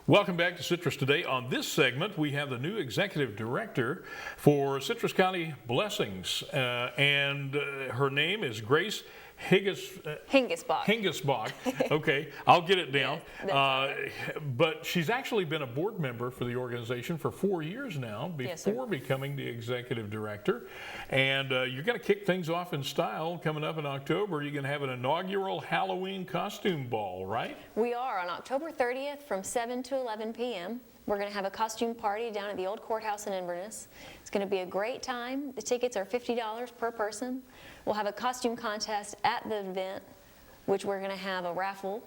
Welcome back to Citrus Today. On this segment, we have the new executive director for Citrus County Blessings, and her name is Grace Hingesbach. Hingesbach. Okay, I'll get it down. Yes, right. But she's actually been a board member for the organization for 4 years now before becoming the executive director. And you're going to kick things off in style coming up in October. You're going to have an inaugural Halloween costume ball, right? We are on October 30th from 7 to 11 p.m. We're going to have a costume party down at the old courthouse in Inverness. It's going to be a great time. The tickets are $50 per person. We'll have a costume contest at the event, which we're going to have a raffle.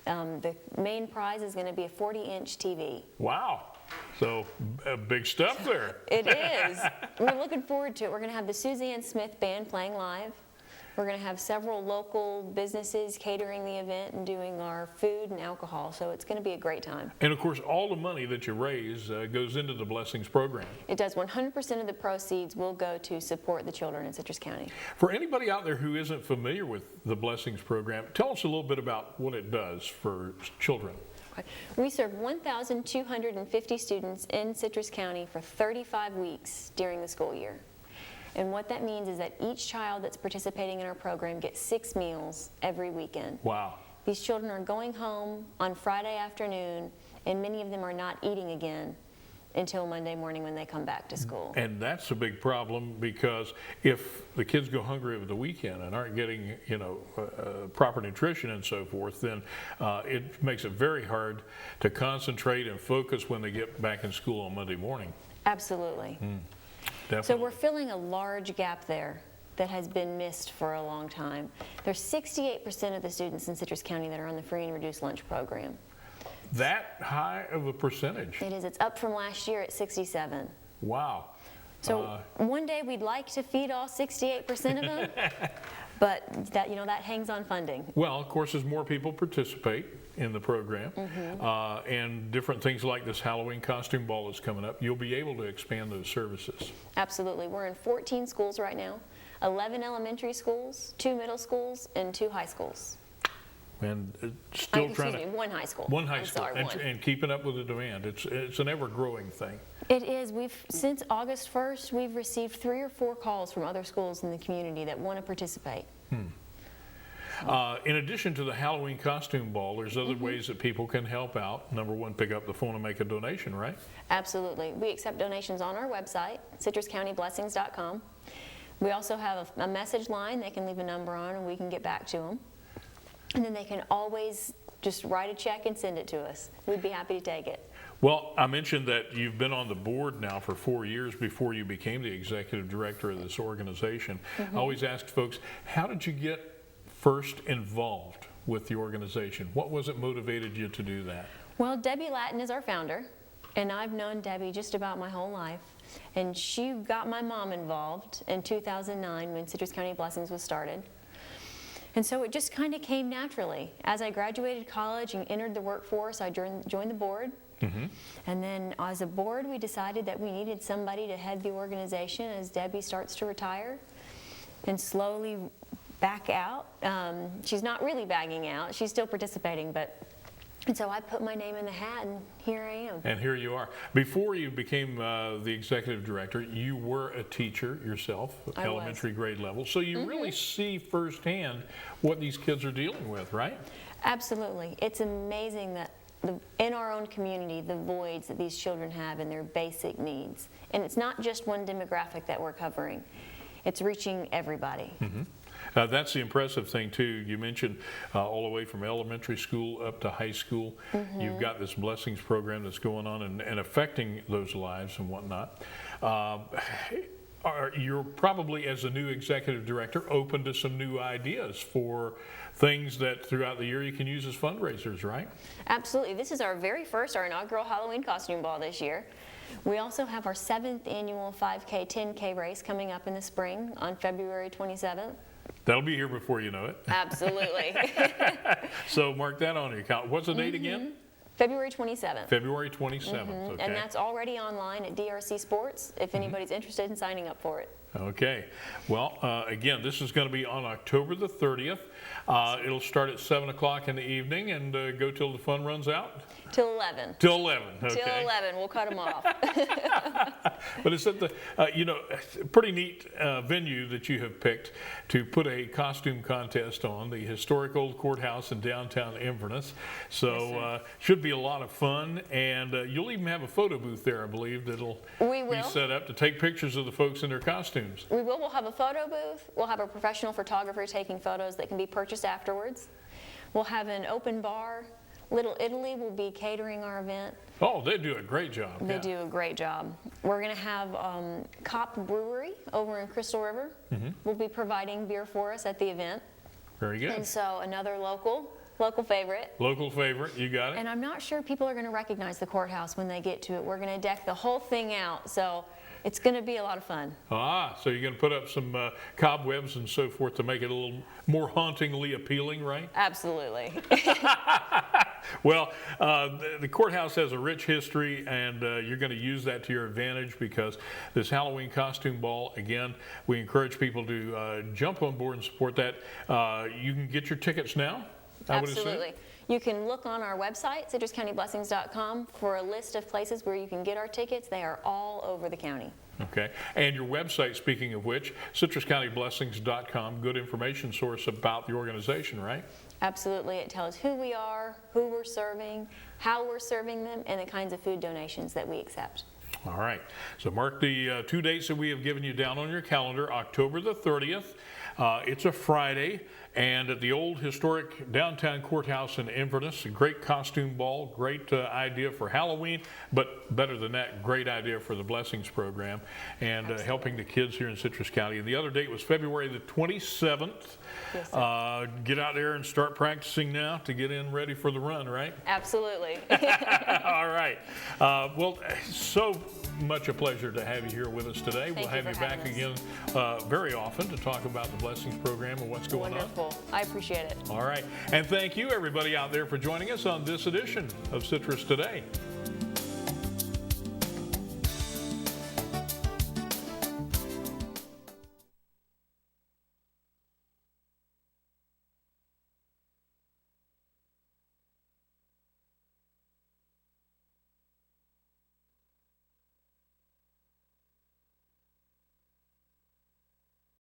The main prize is going to be a 40-inch TV. Wow. So big stuff there. It is. We're looking forward to it. We're going to have the Suzanne Smith Band playing live. We're going to have several local businesses catering the event and doing our food and alcohol, so it's going to be a great time. And of course, all the money that you raise goes into the Blessings program. It does. 100% of the proceeds will go to support the children in Citrus County. For anybody out there who isn't familiar with the Blessings program, tell us a little bit about what it does for children. We serve 1,250 students in Citrus County for 35 weeks during the school year. And what that means is that each child that's participating in our program gets 6 meals every weekend. Wow. These children are going home on Friday afternoon, and many of them are not eating again until Monday morning when they come back to school. And that's a big problem, because if the kids go hungry over the weekend and aren't getting, proper nutrition and so forth, then it makes it very hard to concentrate and focus when they get back in school on Monday morning. Absolutely. Definitely. So we're filling a large gap there that has been missed for a long time. There's 68% of the students in Citrus County that are on the free and reduced lunch program. That high of a percentage? It is. It's up from last year at 67. Wow. So one day we'd like to feed all 68% of them, but that hangs on funding. Well, of course, as more people participate in the program, and different things like this Halloween costume ball is coming up, you'll be able to expand those services. Absolutely. We're in 14 schools right now, 11 elementary schools, 2 middle schools, and 2 high schools. And still one high school. One high school, and keeping up with the demand. It's an ever-growing thing. It is. Since August 1st, we've received 3 or 4 calls from other schools in the community that want to participate. In addition to the Halloween costume ball, there's other ways that people can help out. Number one, pick up the phone and make a donation, right? Absolutely. We accept donations on our website, citruscountyblessings.com. We also have a message line they can leave a number on, and we can get back to them. And then they can always just write a check and send it to us. We'd be happy to take it. Well, I mentioned that you've been on the board now for 4 years before you became the executive director of this organization. I always ask folks, how did you get first involved with the organization? What was it motivated you to do that? Well, Debbie Lattin is our founder, and I've known Debbie just about my whole life. And she got my mom involved in 2009 when Citrus County Blessings was started. And so it just kind of came naturally. As I graduated college and entered the workforce, I joined the board. And then as a board, we decided that we needed somebody to head the organization as Debbie starts to retire and slowly back out. She's not really bagging out. She's still participating, and so I put my name in the hat, and here I am. And here you are. Before you became the executive director, you were a teacher yourself, elementary grade level. So you really see firsthand what these kids are dealing with, right? Absolutely. It's amazing that in our own community, the voids that these children have in their basic needs. And it's not just one demographic that we're covering. It's reaching everybody. That's the impressive thing, too. You mentioned all the way from elementary school up to high school. You've got this Blessings program that's going on and affecting those lives and whatnot. You're probably, as a new executive director, open to some new ideas for things that throughout the year you can use as fundraisers, right? Absolutely. This is our inaugural Halloween costume ball this year. We also have our 7th annual 5K, 10K race coming up in the spring on February 27th. That'll be here before you know it. Absolutely. So mark that on your account. What's the date again? February 27th. February 27th, okay. And that's already online at DRC Sports if anybody's interested in signing up for it. Okay. Well, again, this is going to be on October the 30th. It'll start at 7 o'clock in the evening and go till the fun runs out? Till 11. Till 11, okay. Till 11, we'll cut them off. But it's at the, pretty neat venue that you have picked to put a costume contest on, the historic old courthouse in downtown Inverness. So should be a lot of fun, and you'll even have a photo booth there, I believe, that'll We be will. set up to take pictures of the folks in their costumes. We will. We'll have a photo booth. We'll have a professional photographer taking photos that can be purchased afterwards. We'll have an open bar. Little Italy will be catering our event. Oh, they do a great job. They yeah. do a great job. We're going to have Cop Brewery over in Crystal River. Will be providing beer for us at the event. Very good. And so another local favorite. Local favorite, you got it. And I'm not sure people are going to recognize the courthouse when they get to it. We're going to deck the whole thing out. So it's going to be a lot of fun. So you're going to put up some cobwebs and so forth to make it a little more hauntingly appealing, right? Absolutely. Well, the courthouse has a rich history, and you're going to use that to your advantage because this Halloween costume ball, again, we encourage people to jump on board and support that. You can get your tickets now, I would assume. Absolutely. You can look on our website, citruscountyblessings.com, for a list of places where you can get our tickets. They are all over the county. Okay. And your website, speaking of which, citruscountyblessings.com, good information source about the organization, right? Absolutely. It tells who we are, who we're serving, how we're serving them, and the kinds of food donations that we accept. All right. So mark the 2 dates that we have given you down on your calendar. October the 30th. It's a Friday, and at the old historic downtown courthouse in Inverness, a great costume ball, great idea for Halloween, but better than that, great idea for the Blessings program and helping the kids here in Citrus County. And the other date was February the 27th. Yes, sir. Get out there and start practicing now to get in ready for the run, right? Absolutely. All right. Well, so much a pleasure to have you here with us today. We'll have you back again very often to talk about the Blessings program and what's going on. Wonderful. I appreciate it. All right. And thank you, everybody out there, for joining us on this edition of Citrus Today.